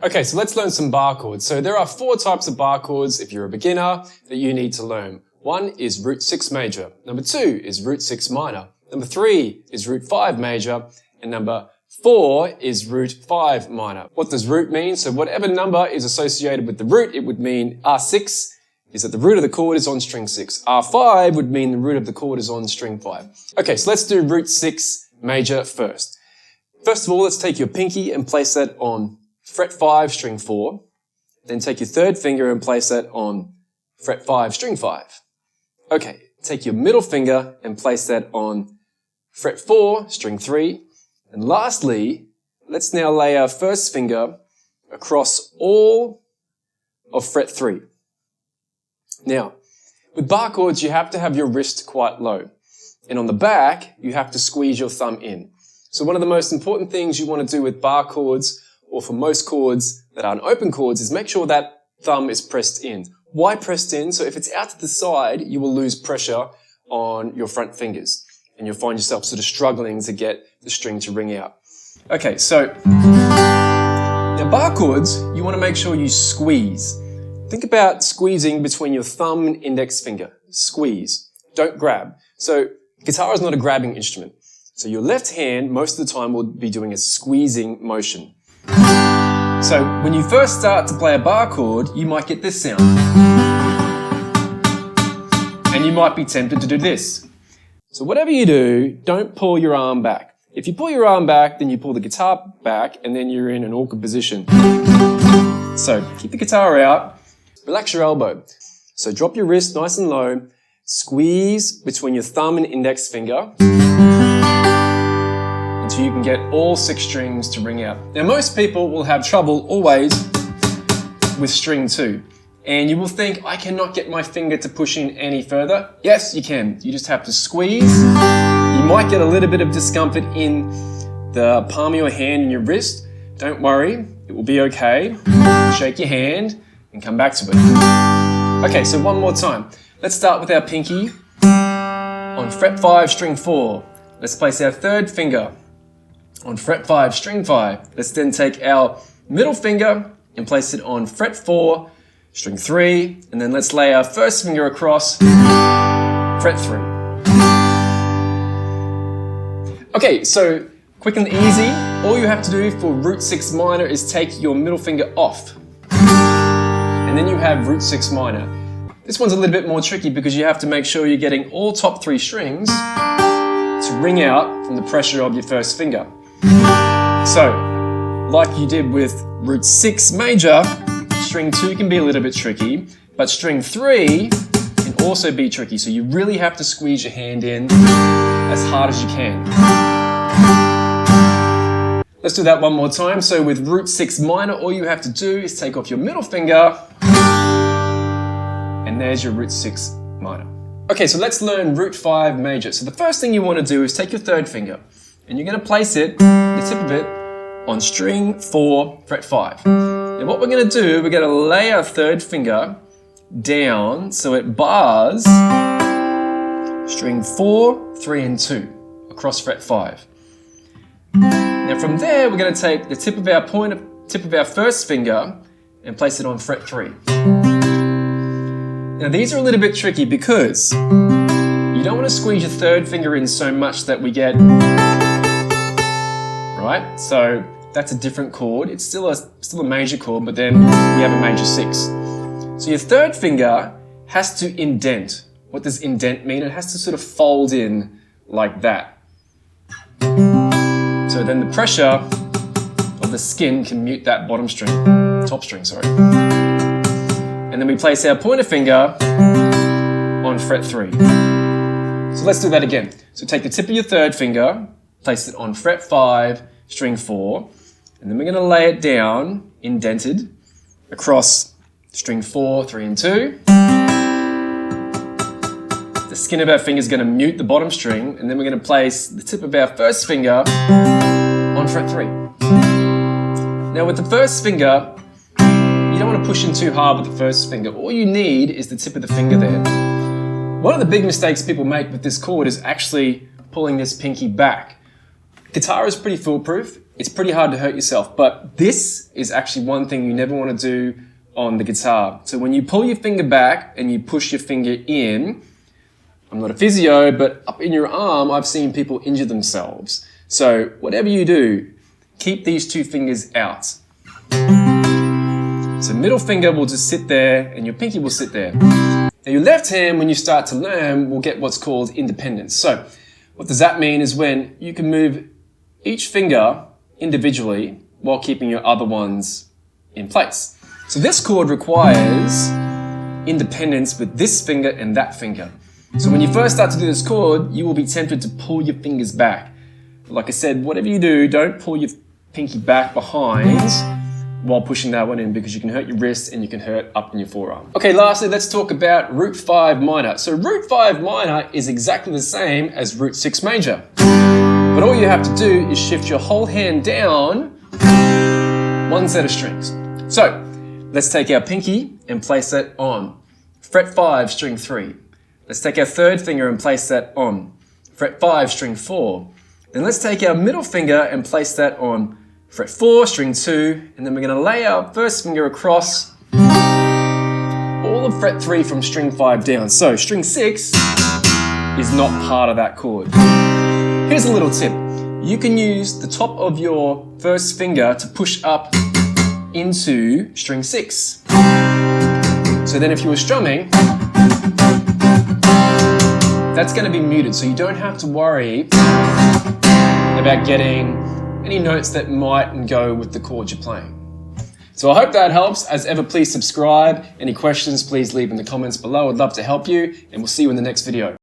Okay, so let's learn some bar chords. So there are 4 types of bar chords if you're a beginner that you need to learn. 1 is root 6 major. Number 2 is root 6 minor. Number 3 is root 5 major. And number 4 is root 5 minor. What does root mean? So whatever number is associated with the root, it would mean R6 is that the root of the chord is on string 6. R5 would mean the root of the chord is on string 5. Okay, so let's do root 6 major first. First of all, let's take your pinky and place that on fret 5, string 4. Then take your third finger and place that on fret 5, string 5. Okay, take your middle finger and place that on fret 4, string 3. And lastly, let's now lay our first finger across all of fret 3. Now, with bar chords, you have to have your wrist quite low. And on the back, you have to squeeze your thumb in. So one of the most important things you want to do with bar chords, or for most chords that aren't open chords, is make sure that thumb is pressed in. Why pressed in? So if it's out to the side, you will lose pressure on your front fingers. And you'll find yourself sort of struggling to get the string to ring out. Okay, so now bar chords, you want to make sure you squeeze. Think about squeezing between your thumb and index finger. Squeeze. Don't grab. So guitar is not a grabbing instrument. So your left hand, most of the time, will be doing a squeezing motion. So when you first start to play a bar chord, you might get this sound. And you might be tempted to do this. So whatever you do, don't pull your arm back. If you pull your arm back, then you pull the guitar back, and then you're in an awkward position. So keep the guitar out, relax your elbow. So drop your wrist nice and low, squeeze between your thumb and index finger, until you can get all 6 strings to ring out. Now most people will have trouble always with string 2. And you will think, I cannot get my finger to push in any further. Yes, you can. You just have to squeeze. You might get a little bit of discomfort in the palm of your hand and your wrist. Don't worry, it will be okay. Shake your hand and come back to it. Okay, so one more time. Let's start with our pinky on fret 5, string 4. Let's place our third finger on fret 5, string 5. Let's then take our middle finger and place it on fret 4, string 3, and then let's lay our first finger across fret 3. Okay, so quick and easy. All you have to do for root 6 minor is take your middle finger off. And then you have root 6 minor. This one's a little bit more tricky because you have to make sure you're getting all top 3 strings to ring out from the pressure of your first finger. So, like you did with root 6 major, string 2 can be a little bit tricky, but string 3 can also be tricky, so you really have to squeeze your hand in as hard as you can. Let's do that one more time. So with root 6 minor, all you have to do is take off your middle finger, and there's your root 6 minor. Okay, so let's learn root 5 major. So the first thing you want to do is take your third finger, and you're going to place it, the tip of it, on string 4, fret 5. Now what we're going to do, we're going to lay our third finger down so it bars string 4, 3 and 2 across fret 5. Now from there, we're going to take the tip of our first finger and place it on fret 3. Now these are a little bit tricky because you don't want to squeeze your third finger in so much that we get, right? So that's a different chord. It's still a major chord, but then we have a major 6. So your third finger has to indent. What does indent mean? It has to sort of fold in like that. So then the pressure of the skin can mute that top string, sorry. And then we place our pointer finger on fret 3. So let's do that again. So take the tip of your third finger, place it on fret 5, string 4, and then we're going to lay it down, indented, across string 4, 3 and 2. The skin of our finger is going to mute the bottom string, and then we're going to place the tip of our first finger on fret 3. Now with the first finger, you don't want to push in too hard with the first finger. All you need is the tip of the finger there. One of the big mistakes people make with this chord is actually pulling this pinky back. Guitar is pretty foolproof. it's pretty hard to hurt yourself. But this is actually one thing you never want to do on the guitar. So when you pull your finger back and you push your finger in, I'm not a physio, but up in your arm, I've seen people injure themselves. So whatever you do, keep these two fingers out. So middle finger will just sit there and your pinky will sit there. Now your left hand, when you start to learn, will get what's called independence. So what does that mean is when you can move each finger individually while keeping your other ones in place. So this chord requires independence with this finger and that finger. So when you first start to do this chord, you will be tempted to pull your fingers back. But like I said, whatever you do, don't pull your pinky back behind while pushing that one in, because you can hurt your wrist and you can hurt up in your forearm. Okay, lastly, let's talk about root 5 minor. So root 5 minor is exactly the same as root 6 major. But all you have to do is shift your whole hand down one set of strings. So let's take our pinky and place that on fret 5, string 3. Let's take our third finger and place that on fret 5, string 4. Then let's take our middle finger and place that on fret 4, string 2. And then we're going to lay our first finger across all of fret 3 from string 5 down. So string 6 is not part of that chord. Here's a little tip. You can use the top of your first finger to push up into string 6. So then if you were strumming, that's going to be muted, so you don't have to worry about getting any notes that might go with the chord you're playing. So I hope that helps. As ever, please subscribe. Any questions, please leave in the comments below. I'd love to help you, and we'll see you in the next video.